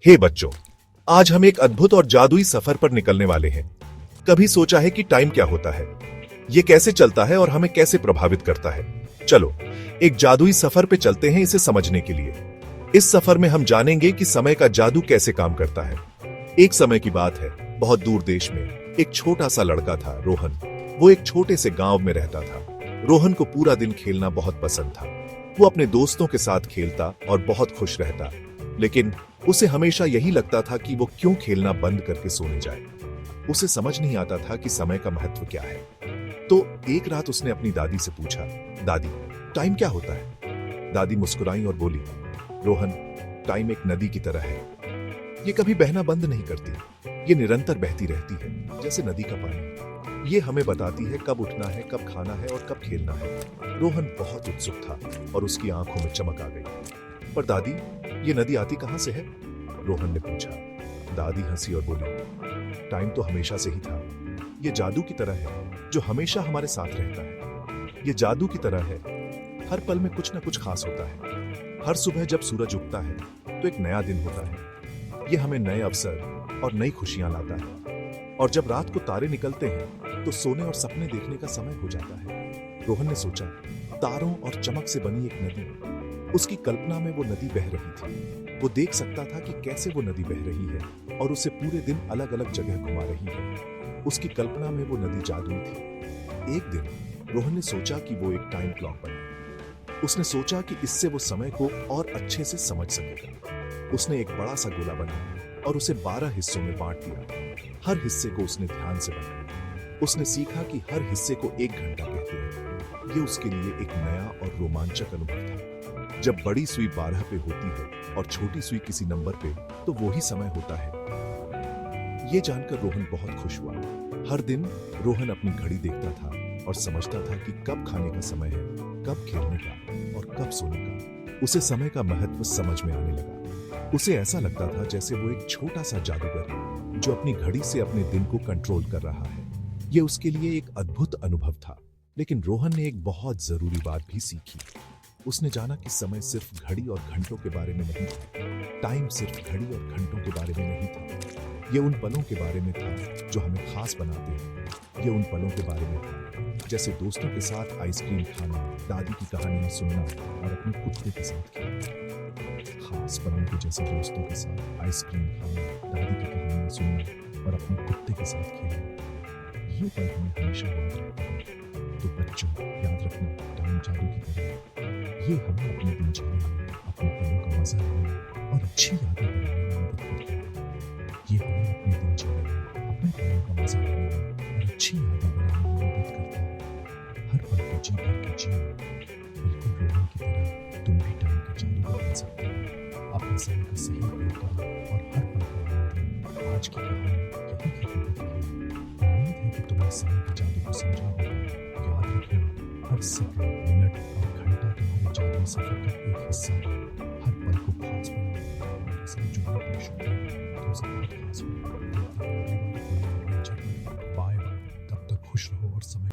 हे बच्चों, आज हम एक अद्भुत और जादुई सफर पर निकलने वाले हैं। कभी सोचा है कि टाइम क्या होता है, ये कैसे चलता है और हमें कैसे प्रभावित करता है? चलो एक जादुई सफर पे चलते हैं इसे समझने के लिए। इस सफर में हम जानेंगे कि समय का जादू कैसे काम करता है। एक समय की बात है, बहुत दूर देश में एक छोटा सा लड़का था, रोहन। वो एक छोटे से गांव में रहता था। रोहन को पूरा दिन खेलना बहुत पसंद था। वो अपने दोस्तों के साथ खेलता और बहुत खुश रहता, लेकिन उसे हमेशा यही लगता था कि वो क्यों खेलना बंद करके सोने जाए। उसे समझ नहीं आता था कि समय का महत्व क्या है। तो एक रात उसने अपनी दादी से पूछा, दादी टाइम क्या होता है? दादी मुस्कुराई और बोली, रोहन, टाइम एक नदी की तरह है। ये कभी बहना बंद नहीं करती, ये निरंतर बहती रहती है, जैसे नदी का पानी। ये हमें बताती है कब उठना है, कब खाना है और कब खेलना है। रोहन बहुत उत्सुक था और उसकी आंखों में चमक आ गई। पर दादी, ये नदी आती कहां से है? रोहन ने पूछा। दादी हंसी और बोली, टाइम तो हमेशा से ही था। ये जादू की तरह है जो हमेशा हमारे साथ रहता है। ये जादू की तरह है, हर पल में कुछ ना कुछ खास होता है। हर सुबह जब सूरज उगता है तो एक नया दिन होता है। ये हमें नए अवसर और नई खुशियां लाता है। और जब रात को तारे निकलते हैं तो सोने और सपने देखने का समय हो जाता है। रोहन ने सोचा, तारों और चमक से बनी एक नदी। उसकी कल्पना में वो नदी बह रही थी। वो देख सकता था कि कैसे वो नदी बह रही है और उसे पूरे दिन अलग अलग जगह घुमा रही है। उसकी कल्पना में वो नदी जादुई थी। एक दिन रोहन ने सोचा कि वो एक टाइम क्लॉक बनाए। उसने सोचा कि इससे वो समय को और अच्छे से समझ सकेगा। उसने एक बड़ा सा गोला बनाया और उसे 12 हिस्सों में बांट दिया। हर हिस्से को उसने ध्यान से बनाया। उसने सीखा कि हर हिस्से को 1 घंटा कहते हैं। ये उसके लिए एक नया और रोमांचक अनुभव था। जब बड़ी सुई 12 पे होती है और छोटी सुई किसी नंबर पे, तो वो ही समय होता है। ये जानकर रोहन बहुत खुश हुआ। हर दिन रोहन अपनी घड़ी देखता था और समझता था कि कब खाने का समय है, कब खेलने का और कब सोने का। उसे समय का महत्व समझ में आने लगा। उसे ऐसा लगता था जैसे वो एक छोटा सा जादूगर है जो अपनी घड़ी से अपने दिन को कंट्रोल कर रहा है। ये उसके लिए एक अद्भुत अनुभव था। लेकिन रोहन ने एक बहुत जरूरी बात भी सीखी। उसने जाना कि समय सिर्फ घड़ी और घंटों के बारे में नहीं था। टाइम सिर्फ घड़ी और घंटों के बारे में नहीं था। ये उन पलों के बारे में था जो हमें खास बनाते हैं। ये उन पलों के बारे में था जैसे दोस्तों के साथ आइसक्रीम खाना, दादी की कहानियां सुनना और अपने कुत्ते के साथ खेलना। खास पलों के जैसे दोस्तों के साथ आइसक्रीम खाना, दादी की कहानियां सुनना और अपने कुत्ते के साथ खेलना। ये पल हमें हमेशा याद रखते हैं। तो बच्चों, याद रखना, टाइम जादू की तरह है। ये हमें अपने दिनचर्या में अपने पलों का मजा लेने और अच्छी यादें बनाने में मदद करता है। ये हमें अपने दिनचर्या में अपने पलों का मजा लेने और अच्छी यादें बनाने में मदद करता है। हर पल को जी भर के जियो। बिल्कुल रोहन की तरह तुम भी टाइम के जादूगर बन सकते हो। अपने समय का सही उपयोग करो और हर पल का आनंद लो। आज की कहानी यही खत्म होती है। उम्मीद है कि तुमने समय के जादू को समझा होगा। याद रखना, हर सेकंड, मिनट और घंटा तुम्हारे जादुई सफर का एक हिस्सा है। हर पल को खास बनाओ। मेरे साथ जुड़ने के लिए शुक्रिया। तुमसे बहुत खास हुआ। मिलते हैं अगली बार कोई नए एडवेंचर में। Bye bye. तब तक खुश रहो और समय